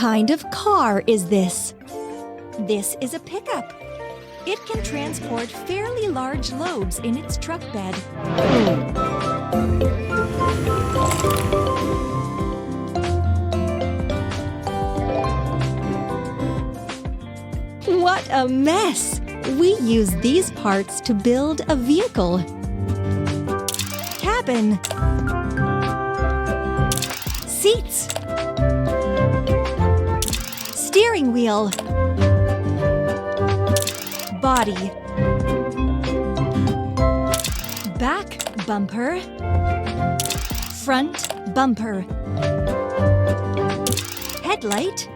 kind of car is this? This is a pickup. It can transport fairly large loads in its truck bed. What a mess! We use these parts to build a vehicle. Cabin. Seats. Steering wheel. Body. Back bumper. Front bumper. Headlight.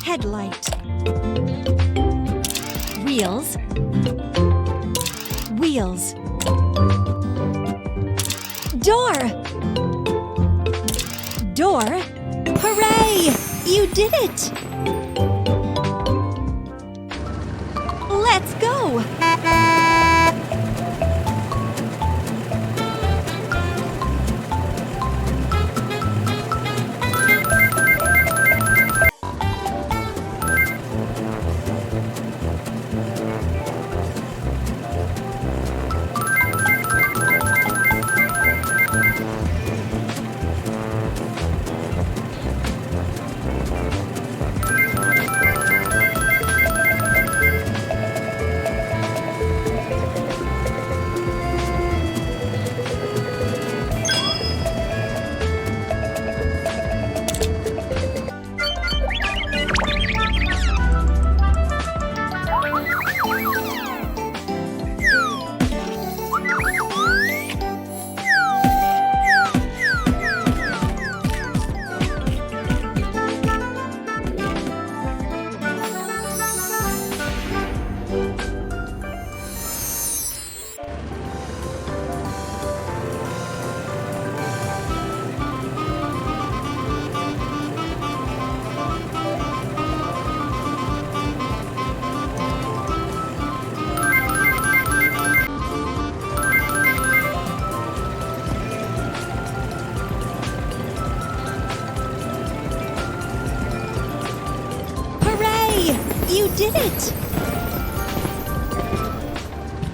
Headlight. Wheels. Wheels. Door. Door. Hooray! You did it! Let's go! You did it!